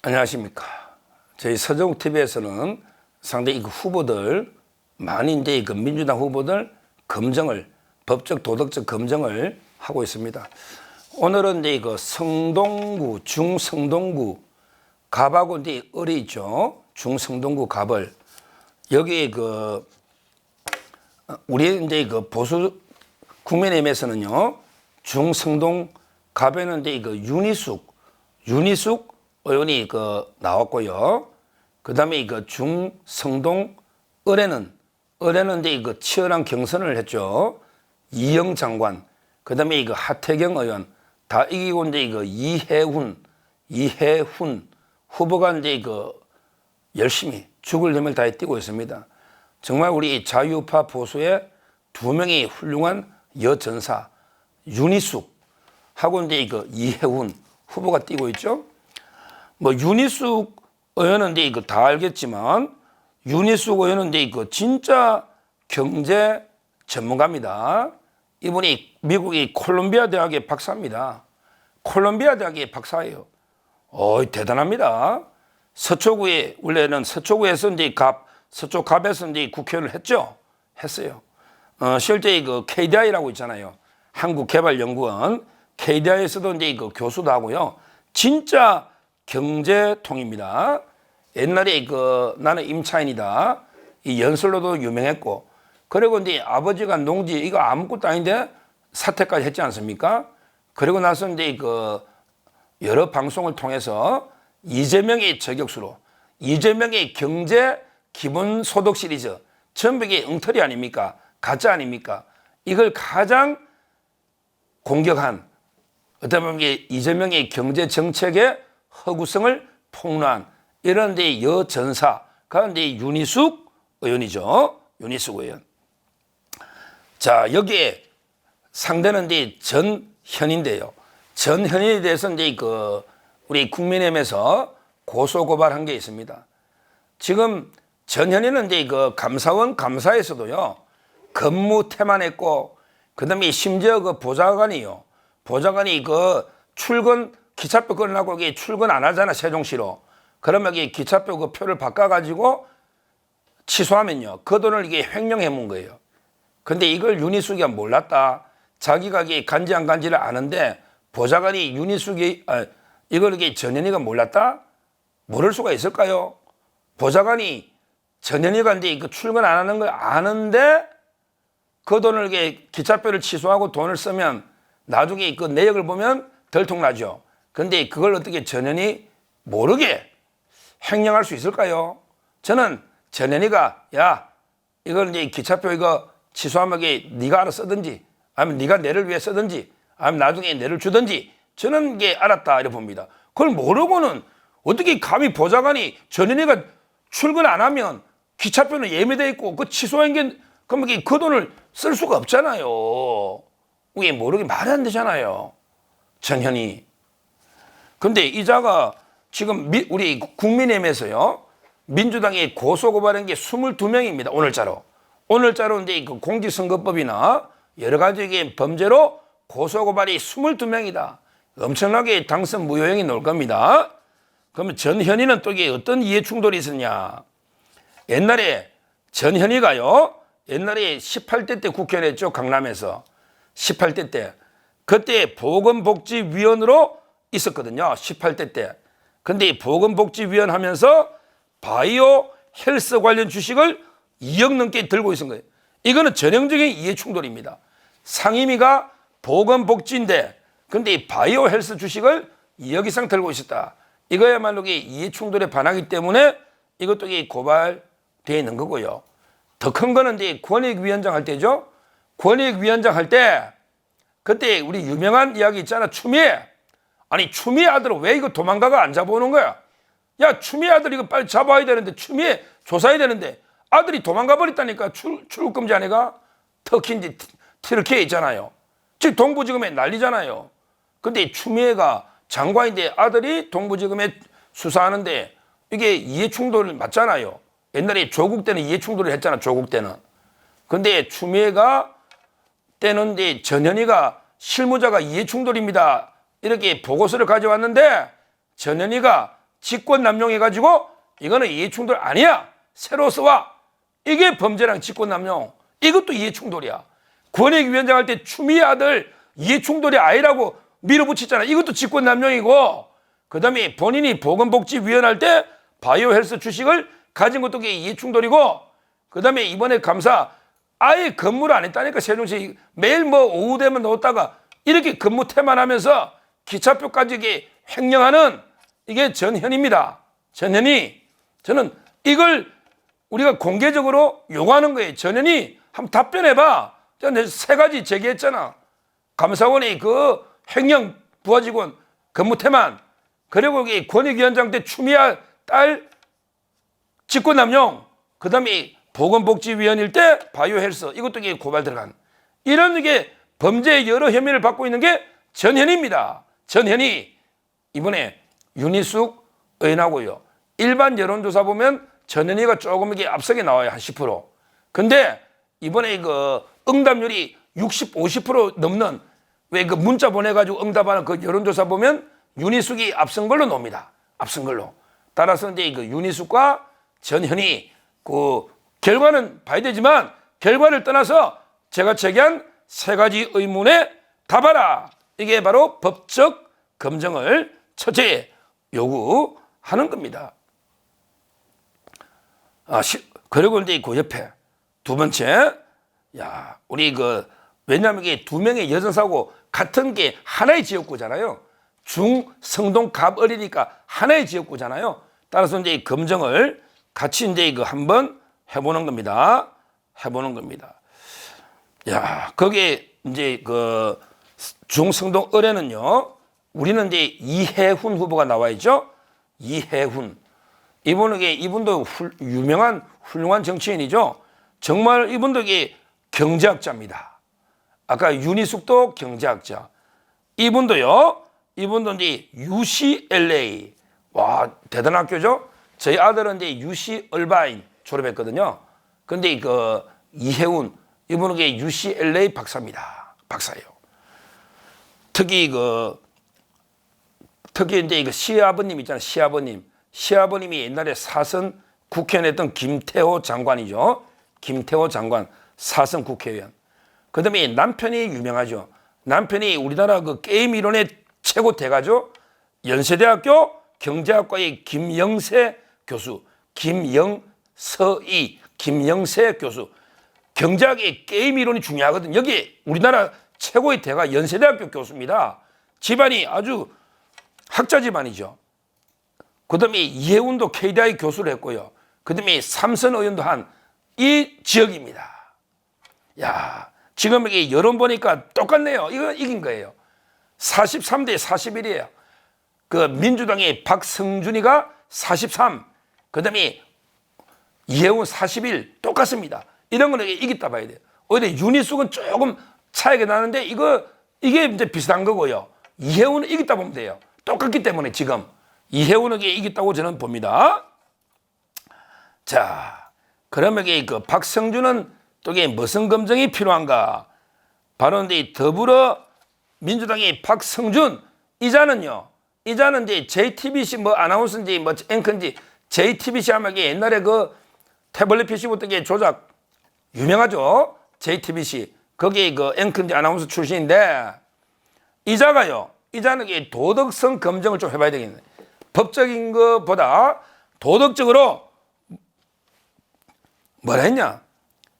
안녕하십니까. 저희 서정TV에서는 상당히 후보들, 많이 이제 민주당 후보들 검증을, 법적, 도덕적 검증을 하고 있습니다. 오늘은 이제 성동구, 중성동구, 갑하고 이제 을이 있죠. 중성동구 갑을. 여기 우리 이제 보수 국민의힘에서는요, 중성동 갑에는 이제 윤희숙 의원이 나왔고요. 그 다음에 중성동 을에는 이제 치열한 경선을 했죠. 이영 장관, 그 다음에 하태경 의원 다 이기고 이제 이해훈 후보가 이제 열심히 죽을 힘을 다해 뛰고 있습니다. 정말 우리 자유파 보수의 두 명의 훌륭한 여전사 윤희숙 하고 이제 이해훈 후보가 뛰고 있죠. 윤희숙 의원은 이제 다 알겠지만, 윤희숙 의원은 이제 진짜 경제 전문가입니다. 이분이 미국의 콜롬비아 대학의 박사입니다. 콜롬비아 대학의 박사예요. 대단합니다. 서초구에, 원래는 서초구에서 이제 서초 갑에서 이제 국회의원을 했어요. 실제 KDI라고 있잖아요. 한국개발연구원. KDI에서도 이제 교수도 하고요. 진짜 경제통입니다. 옛날에 나는 임차인이다. 이 연설로도 유명했고, 그리고 이제 아버지가 농지, 이거 아무것도 아닌데 사퇴까지 했지 않습니까? 그리고 나서 이제 여러 방송을 통해서 이재명의 저격수로, 이재명의 경제 기본소득 시리즈, 전부 이게 엉터리 아닙니까? 가짜 아닙니까? 이걸 가장 공격한, 어떻게 보면 이재명의 경제 정책의 허구성을 폭로한 이런 데 여전사가 이제 윤희숙 의원이죠. 윤희숙 의원. 자, 여기에 상대는 이제 전현인데요. 전현인에 대해서 이제 우리 국민의힘에서 고소고발한 게 있습니다. 지금 전현인은 이제 감사원 감사에서도요, 근무 태만했고, 그 다음에 심지어 보좌관이 출근 기차표 끊으라고 출근 안 하잖아, 세종시로. 그러면 기차표 표를 바꿔가지고 취소하면요, 그 돈을 횡령해 문 거예요. 근데 이걸 윤희숙이가 몰랐다. 자기가 간지 안 간지를 아는데 보좌관이 이걸 전현희가 몰랐다? 모를 수가 있을까요? 보좌관이 전현희가 이제 출근 안 하는 걸 아는데 그 돈을 기차표를 취소하고 돈을 쓰면 나중에 그 내역을 보면 들통나죠. 근데 그걸 어떻게 전현희 모르게 횡령할 수 있을까요? 저는 전현희가 이걸 이제 기차표 취소하면 네가 알아 쓰든지, 아니면 네가 내를 위해 쓰든지, 아니면 나중에 내를 주든지, 저는 이게 알았다 이렇게 봅니다. 그걸 모르고는 어떻게 감히 보좌관이 전현희가 출근 안 하면 기차표는 예매돼 있고 그 취소한 게 그러면 그 돈을 쓸 수가 없잖아요. 이게 모르게 말이 안 되잖아요. 전현희. 근데 이자가 지금 우리 국민의힘에서요, 민주당이 고소고발한 게 22명입니다. 오늘자로 이제 공직선거법이나 여러 가지 범죄로 고소고발이 22명이다. 엄청나게 당선 무효형이 나올 겁니다. 그러면 전현희는 또 이게 어떤 이해충돌이 있었냐? 옛날에 전현희가요, 옛날에 18대 때 국회의원 했죠. 강남에서. 18대 때. 그때 보건복지위원으로 있었거든요. 18대 때. 근데 보건복지위원 하면서 바이오 헬스 관련 주식을 2억 넘게 들고 있은 거예요. 이거는 전형적인 이해충돌입니다. 상임위가 보건복지인데 근데 바이오 헬스 주식을 2억 이상 들고 있었다. 이거야말로 이해충돌에 반하기 때문에 이것도 고발되어 있는 거고요. 더 큰 거는 이제 권익위원장 할 때죠. 권익위원장 할 때 그때 우리 유명한 이야기 있잖아. 추미애. 아니 추미애 아들은 왜 이거 도망가가 안 잡아오는 거야? 야, 추미애 아들 이거 빨리 잡아야 되는데, 추미애 조사해야 되는데 아들이 도망가 버렸다니까. 출국금지 아내가 터키인지 트르키에 있잖아요. 지금 동부지검에 난리잖아요. 근데 추미애가 장관인데 아들이 동부지검에 수사하는데 이게 이해충돌 맞잖아요. 옛날에 조국 때는 이해충돌을 했잖아. 조국 때는. 근데 추미애가 때는 이제 전현희가 실무자가 이해충돌입니다. 이렇게 보고서를 가져왔는데 전현희가 직권 남용해가지고 이거는 이해충돌 아니야. 새로 써와. 이게 범죄랑 직권 남용. 이것도 이해충돌이야. 권익위원장 할 때 추미애 아들 이해충돌이 아니라고 밀어붙이잖아. 이것도 직권 남용이고, 그 다음에 본인이 보건복지위원 할 때 바이오 헬스 주식을 가진 것도 그게 이해충돌이고, 그 다음에 이번에 감사 아예 근무를 안 했다니까. 세종시 매일 뭐 오후 되면 넣었다가 이렇게 근무 태만하면서 기차표까지 이게 횡령하는 이게 전현입니다. 전현이. 저는 이걸 우리가 공개적으로 요구하는 거예요. 전현이 한번 답변해봐. 제가 세 가지 제기했잖아. 감사원의 그 횡령 부하직원 근무 태만, 그리고 권익위원장 때 추미애 딸 직권남용, 그 다음에 보건복지위원일 때 바이오 헬스, 이것도 이게 고발 들어간 이런 이게 범죄의 여러 혐의를 받고 있는 게 전현입니다. 전현이 이번에 윤희숙 의원하고요. 일반 여론조사 보면 전현희가 조금 이게 앞서게 나와요. 한 10%. 근데 이번에 그 응답률이 60, 50% 넘는, 왜 그 문자 보내가지고 응답하는 그 여론조사 보면 윤희숙이 앞선 걸로 나옵니다. 앞선 걸로. 따라서 이제 그 윤희숙과 전현희 그 결과는 봐야 되지만, 결과를 떠나서 제가 제기한 세 가지 의문에 답하라. 이게 바로 법적 검증을 첫째 요구하는 겁니다. 그리고 이제 그 옆에 두 번째, 우리 왜냐하면 이게 두 명의 여전사고 같은 게 하나의 지역구잖아요. 중성동 갑 어리니까 하나의 지역구잖아요. 따라서 이제 검증을 같이 이제 한번 해보는 겁니다. 거기에 이제 그 중성동 을에는요, 우리는 이제 이해훈 후보가 나와 있죠. 이해훈. 이분도 유명한 훌륭한 정치인이죠. 정말 이분도 경제학자입니다. 아까 윤희숙도 경제학자. 이분도 이제 UCLA. 와, 대단한 학교죠. 저희 아들은 이제 UC 얼바인 졸업했거든요. 근데 그 이해훈, 이분은 UCLA 박사입니다. 박사예요. 특히 이제 시아버님 있잖아요. 시아버님이 옛날에 사선 국회의원 했던 김태호 장관이죠. 김태호 장관, 사선 국회의원. 그 다음에 남편이 유명하죠. 남편이 우리나라 그 게임 이론의 최고 대가죠. 연세대학교 경제학과의 김영세 교수, 김영세 교수. 경제학의 게임 이론이 중요하거든. 여기 우리나라 최고의 대가 연세대학교 교수입니다. 집안이 아주 학자 집안이죠. 그 다음에 이해운도 KDI 교수를 했고요. 그 다음에 삼선 의원도 한 이 지역입니다. 지금 이게 여론 보니까 똑같네요. 이거 이긴 거예요. 43대 41이에요. 그 민주당의 박성준이가 43, 그 다음에 이해운 41 똑같습니다. 이런 거는 이겼다 봐야 돼요. 오히려 윤희숙은 조금 차이가 나는데 이게 이제 비슷한 거고요. 이해운은 이겼다 보면 돼요. 똑같기 때문에 지금 이해운에게 이겼다고 저는 봅니다. 자, 그러면 그 박성준은 또 무슨 검증이 필요한가? 바로 이제 더불어 민주당의 박성준 이자는 이제 JTBC 아나운서인지 앵커인지 JTBC 하면 옛날에 그 태블릿 PC부터 조작 유명하죠. JTBC 거기 그 앵커인지 아나운서 출신인데 이자는 도덕성 검증을 좀 해봐야 되겠네. 법적인 것보다 도덕적으로 뭐라 했냐?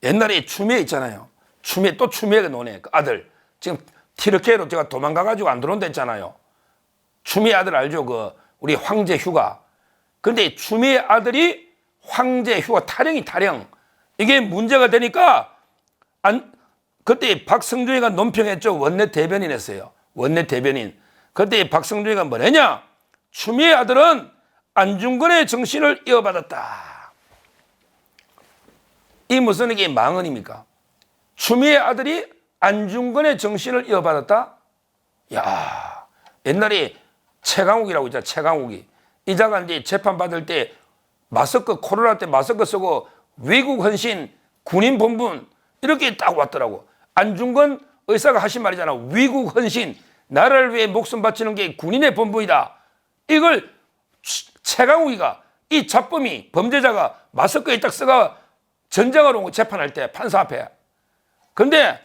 옛날에 추미애 있잖아요. 추미애가 노네. 그 아들. 지금 티르케로 제가 도망가가지고 안 들어온다 했잖아요. 추미애 아들 알죠? 우리 황제 휴가. 근데 추미애 아들이 황제 휴가 타령. 이게 문제가 되니까 그때 박성준이가 논평했죠. 원내 대변인 했어요. 원내 대변인. 그때 박성준이가 뭐랬냐? 추미애 아들은 안중근의 정신을 이어받았다. 이 무슨 이게 망언입니까? 추미애 아들이 안중근의 정신을 이어받았다? 옛날에 최강욱이라고 있잖아. 최강욱이. 이자가 이제 재판받을 때 코로나 때 마스크 쓰고 외국 헌신, 군인 본분 이렇게 딱 왔더라고. 안중근 의사가 하신 말이잖아. 외국 헌신, 나라를 위해 목숨 바치는 게 군인의 본분이다. 이걸 최강욱이가 이 잡범이 범죄자가 마스크에 딱 써가 전쟁하러 온 거 재판할 때 판사 앞에. 근데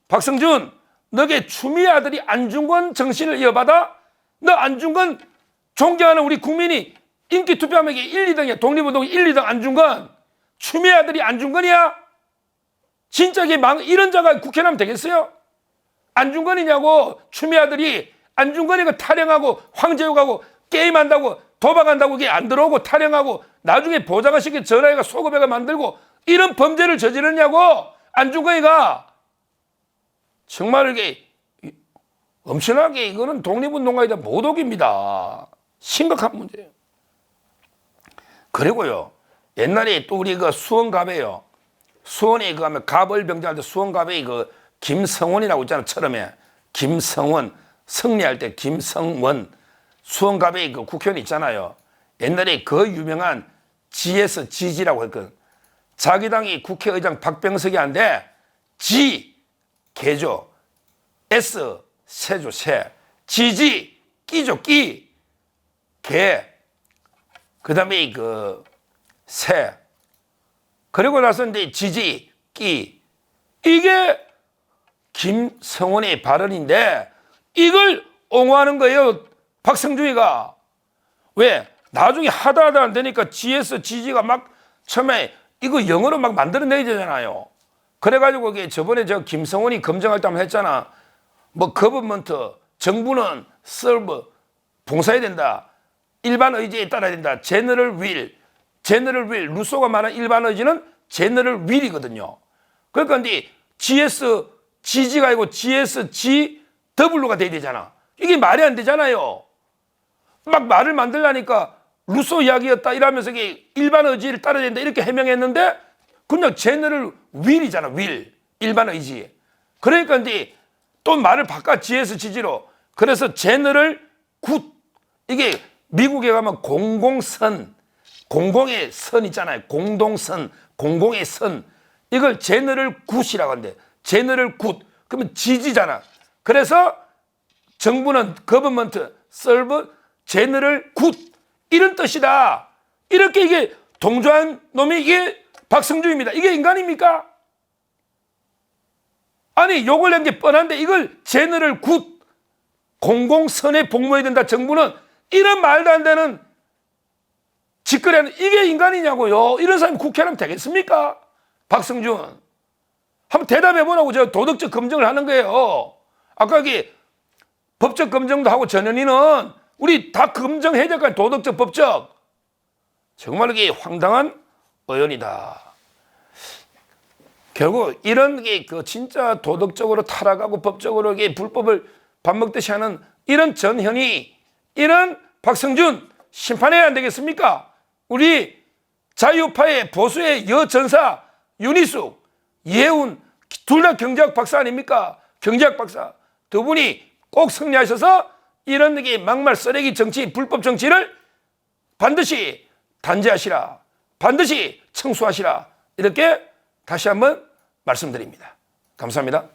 박성준, 너게 추미애 아들이 안중근 정신을 이어받아? 너 안중근 존경하는 우리 국민이 인기 투표하면 1, 2등이야. 독립운동 1, 2등 안중근. 추미애 아들이 안중근이야? 진짜 이런 자가 국회 나면 되겠어요? 안중근이냐고. 추미애 아들이 안중근이가 타령하고 황제욱하고 게임한다고 도박한다고 이게 안 들어오고 타령하고 나중에 보좌관 시켜 전화해가 소급해가 만들고 이런 범죄를 저지르냐고. 안중근이가 정말 이게 엄청나게 이거는 독립운동가에 대한 모독입니다. 심각한 문제예요. 그리고요, 옛날에 또 우리 그 수원갑에요. 수원에 그 하면 갑을병자할 때 수원갑에 그 김성원이라고 있잖아. 처음에 김성원 승리할 때 김성원 수원갑에 그 국회의원 있잖아요. 옛날에 그 유명한 GS 지지라고 했거든. 자기 당이 국회의장 박병석이 한데 G 개조, S 새조 새, 지지 끼죠 끼, 개, 그 다음에 그 새, 그리고 나서 이제 지지 끼. 이게 김성원의 발언인데 이걸 옹호하는 거예요, 박성준이가. 왜? 나중에 하다 안 되니까 GS 지지가 막 처음에 이거 영어로 막 만들어내야 되잖아요. 그래가지고 이게 저번에 저 김성원이 검증할 때 한번 했잖아. 뭐 거버먼트, 정부는 서브 봉사해야 된다. 일반 의지에 따라야 된다. 제너럴 윌, 루소가 말한 일반 의지는 제너럴 윌이거든요. 그러니까 근데 GS GG가 아니고 GS GW가 돼야 되잖아. 이게 말이 안 되잖아요. 막 말을 만들라니까 루소 이야기였다 이러면서 이게 일반 의지를 따라야 된다 이렇게 해명했는데 그냥 제너럴 윌이잖아. 윌, 일반 의지. 그러니까 이제 또 말을 바꿔 GS 지지로. 그래서 제너럴 굿, 이게 미국에 가면 공공선, 공공의 선 있잖아요. 공동선, 공공의 선. 이걸 제너럴 굿이라고 하는데 제너럴 굿. 그러면 지지잖아. 그래서 정부는 거버먼트, 서브, 제너럴 굿. 이런 뜻이다. 이렇게 이게 동조한 놈이 이게 박성준입니다. 이게 인간입니까? 아니 욕을 낸 게 뻔한데 이걸 제너럴 굿, 공공선에 복무해야 된다. 정부는 이런 말도 안 되는 짓거리하는 이게 인간이냐고요. 이런 사람이 국회의원 되겠습니까? 박성준 한번 대답해 보라고. 저 도덕적 검증을 하는 거예요. 아까 여기 법적 검증도 하고 전현희는 우리 다 검증해야 될 거야. 도덕적 법적. 정말 이게 황당한 의원이다. 결국 이런 게 그 진짜 도덕적으로 타락하고 법적으로 이게 불법을 밥 먹듯이 하는 이런 전현희, 이런 박성준 심판해야 안 되겠습니까? 우리 자유파의 보수의 여전사 윤희숙, 이해운 둘 다 경제학 박사 아닙니까? 경제학 박사 두 분이 꼭 승리하셔서 이런 게 막말 쓰레기 정치, 불법 정치를 반드시 단죄하시라, 반드시 청소하시라, 이렇게 다시 한번 말씀드립니다. 감사합니다.